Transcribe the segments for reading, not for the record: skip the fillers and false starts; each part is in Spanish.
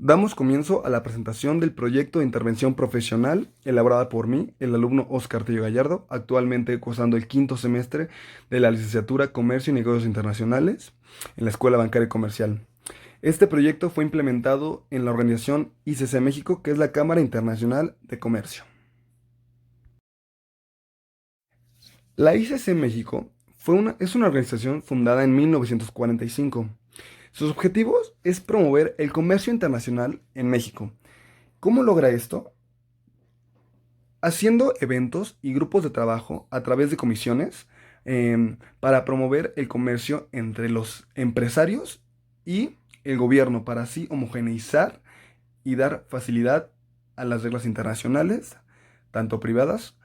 Damos comienzo a la presentación del proyecto de intervención profesional elaborada por mí, el alumno Oscar Tello Gallardo, actualmente cursando el quinto semestre de la licenciatura Comercio y Negocios Internacionales en la Escuela Bancaria y Comercial. Este proyecto fue implementado en la organización ICC México, que es la Cámara Internacional de Comercio. La ICC México es una organización fundada en 1945. Sus objetivos es promover el comercio internacional en México. ¿Cómo logra esto? Haciendo eventos y grupos de trabajo a través de comisiones para promover el comercio entre los empresarios y el gobierno, para así homogeneizar y dar facilidad a las reglas internacionales, tanto privadas,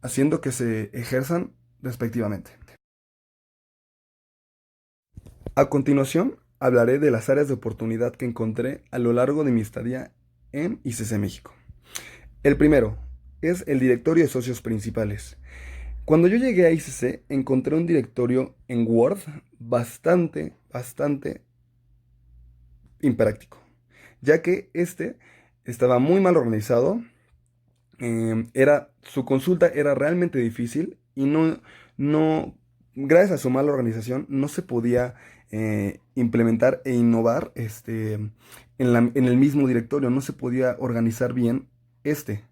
haciendo que se ejerzan respectivamente. A continuación, hablaré de las áreas de oportunidad que encontré a lo largo de mi estadía en ICC México. El primero es el directorio de socios principales. Cuando yo llegué a ICC, encontré un directorio en Word bastante impráctico, ya que este estaba muy mal organizado, su consulta era realmente difícil y no, gracias a su mala organización, no se podía implementar e innovar en el mismo directorio, no se podía organizar bien este.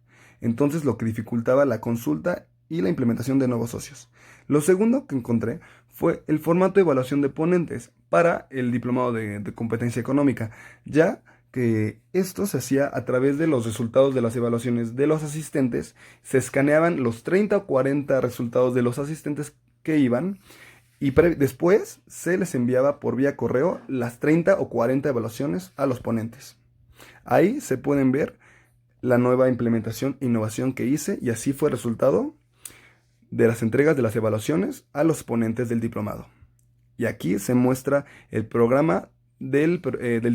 Entonces, lo que dificultaba la consulta y la implementación de nuevos socios. Lo segundo que encontré fue el formato de evaluación de ponentes para el diplomado de competencia económica, ya que esto se hacía a través de los resultados de las evaluaciones de los asistentes. Se escaneaban los 30 o 40 resultados de los asistentes que iban y después se les enviaba por vía correo las 30 o 40 evaluaciones a los ponentes. Ahí se pueden ver la nueva implementación e innovación que hice, y así fue el resultado de las entregas de las evaluaciones a los ponentes del diplomado. Y aquí se muestra el programa del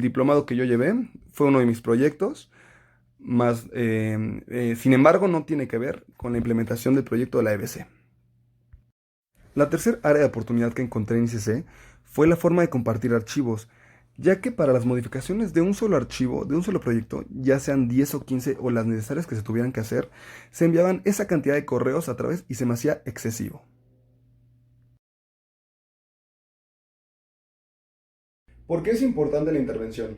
diplomado que yo llevé. Fue uno de mis proyectos, sin embargo, no tiene que ver con la implementación del proyecto de la EBC. La tercera área de oportunidad que encontré en ICC fue la forma de compartir archivos, ya que para las modificaciones de un solo archivo, de un solo proyecto, ya sean 10 o 15 o las necesarias que se tuvieran que hacer, se enviaban esa cantidad de correos a través y se me hacía excesivo. ¿Por qué es importante la intervención?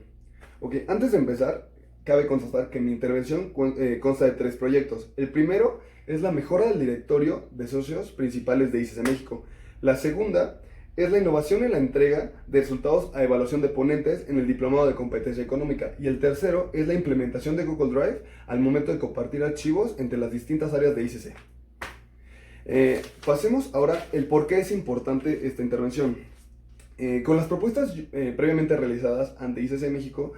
Ok, antes de empezar, cabe constatar que mi intervención consta de tres proyectos. El primero es la mejora del directorio de socios principales de ICC México. La segunda es la innovación en la entrega de resultados a evaluación de ponentes en el diplomado de competencia económica. Y el tercero es la implementación de Google Drive al momento de compartir archivos entre las distintas áreas de ICC. Pasemos ahora el por qué es importante esta intervención. Con las propuestas previamente realizadas ante ICC México,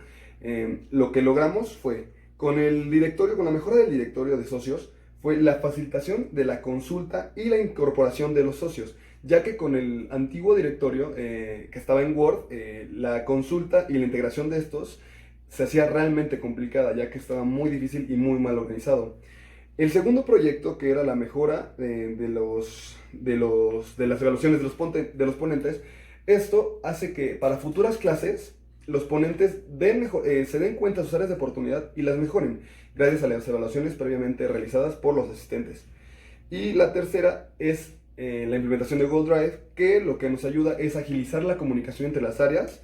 lo que logramos fue, con el directorio, con la mejora del directorio de socios, fue la facilitación de la consulta y la incorporación de los socios, ya que con el antiguo directorio que estaba en Word, la consulta y la integración de estos se hacía realmente complicada, ya que estaba muy difícil y muy mal organizado. El segundo proyecto, que era la mejora de las evaluaciones de los ponentes, esto hace que para futuras clases los ponentes se den cuenta de sus áreas de oportunidad y las mejoren, gracias a las evaluaciones previamente realizadas por los asistentes. Y la tercera es la implementación de Google Drive, que lo que nos ayuda es agilizar la comunicación entre las áreas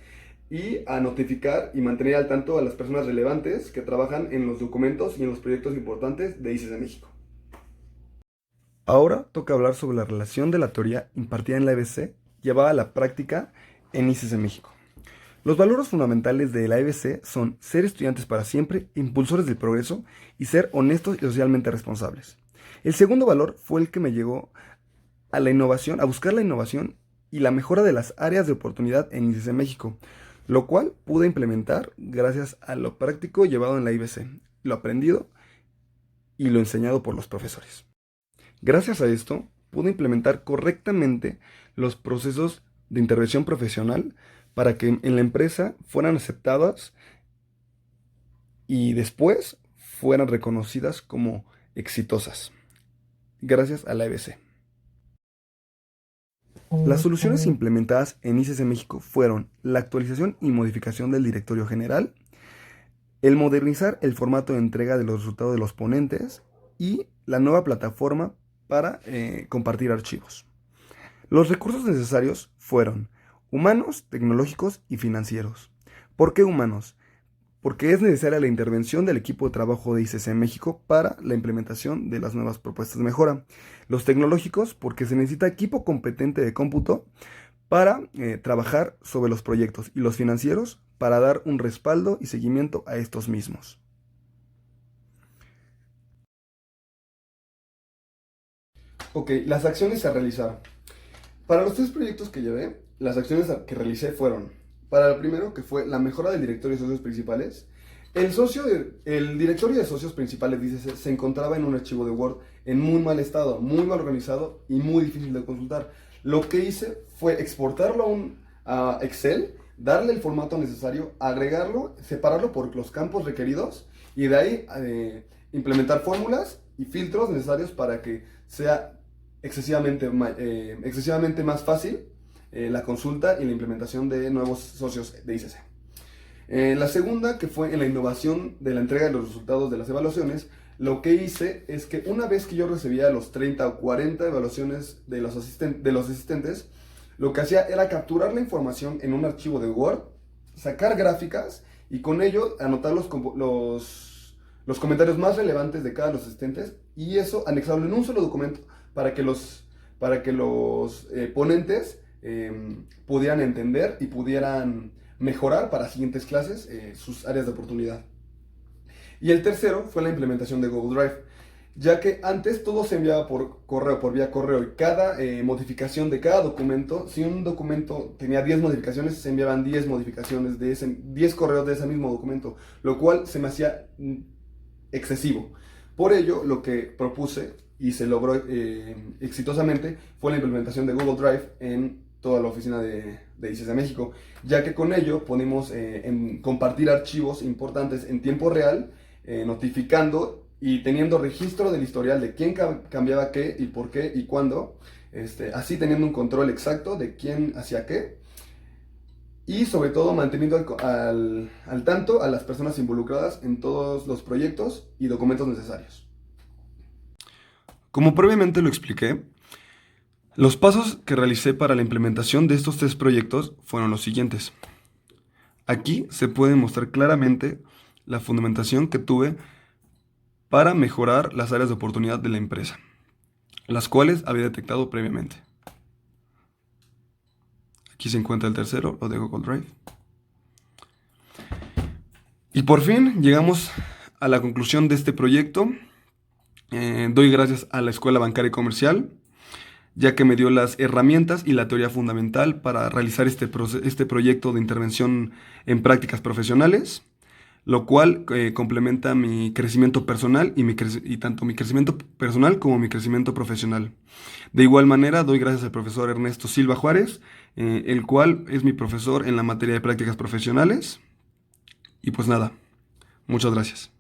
y a notificar y mantener al tanto a las personas relevantes que trabajan en los documentos y en los proyectos importantes de ICES de México. Ahora toca hablar sobre la relación de la teoría impartida en la EBC llevada a la práctica en ICES de México. Los valores fundamentales de la EBC son ser estudiantes para siempre, impulsores del progreso y ser honestos y socialmente responsables. El segundo valor fue el que me llevó a la innovación, a buscar la innovación y la mejora de las áreas de oportunidad en ICES México, lo cual pude implementar gracias a lo práctico llevado en la IBC, lo aprendido y lo enseñado por los profesores. Gracias a esto, pude implementar correctamente los procesos de intervención profesional para que en la empresa fueran aceptadas y después fueran reconocidas como exitosas, gracias a la EBC. Las soluciones implementadas en ICC México fueron la actualización y modificación del directorio general, el modernizar el formato de entrega de los resultados de los ponentes y la nueva plataforma para compartir archivos. Los recursos necesarios fueron humanos, tecnológicos y financieros. ¿Por qué humanos? Porque es necesaria la intervención del equipo de trabajo de ICC México para la implementación de las nuevas propuestas de mejora. Los tecnológicos, porque se necesita equipo competente de cómputo para trabajar sobre los proyectos, y los financieros para dar un respaldo y seguimiento a estos mismos. Ok, las acciones a realizar. Para los tres proyectos que llevé, las acciones que realicé fueron: para el primero, que fue la mejora del directorio de socios principales, el directorio de socios principales, dice, se encontraba en un archivo de Word en muy mal estado, muy mal organizado y muy difícil de consultar. Lo que hice fue exportarlo a Excel, darle el formato necesario, agregarlo, separarlo por los campos requeridos y de ahí implementar fórmulas y filtros necesarios para que sea excesivamente más fácil la consulta y la implementación de nuevos socios de ICC. La segunda, que fue en la innovación de la entrega de los resultados de las evaluaciones, lo que hice es que una vez que yo recibía los 30 o 40 evaluaciones de los asistentes, lo que hacía era capturar la información en un archivo de Word, sacar gráficas y con ello anotar los comentarios más relevantes de cada de los asistentes, y eso anexarlo en un solo documento para que los ponentes pudieran entender y pudieran mejorar para siguientes clases sus áreas de oportunidad. Y el tercero fue la implementación de Google Drive, ya que antes todo se enviaba por vía correo, y cada modificación de cada documento, si un documento tenía 10 modificaciones, se enviaban 10 modificaciones de 10 correos de ese mismo documento, lo cual se me hacía excesivo. Por ello, lo que propuse y se logró exitosamente fue la implementación de Google Drive en toda la oficina de ICC México, ya que con ello podemos compartir archivos importantes en tiempo real, notificando y teniendo registro del historial de quién cambiaba qué y por qué y cuándo, así teniendo un control exacto de quién hacía qué, y sobre todo manteniendo al tanto a las personas involucradas en todos los proyectos y documentos necesarios. Como previamente lo expliqué, los pasos que realicé para la implementación de estos tres proyectos fueron los siguientes. Aquí se puede mostrar claramente la fundamentación que tuve para mejorar las áreas de oportunidad de la empresa, las cuales había detectado previamente. Aquí se encuentra el tercero, lo de Google Drive. Y por fin llegamos a la conclusión de este proyecto. Doy gracias a la Escuela Bancaria y Comercial, ya que me dio las herramientas y la teoría fundamental para realizar este proyecto de intervención en prácticas profesionales, lo cual complementa mi crecimiento personal y tanto mi crecimiento personal como mi crecimiento profesional. De igual manera, doy gracias al profesor Ernesto Silva Juárez, el cual es mi profesor en la materia de prácticas profesionales. Y pues nada, muchas gracias.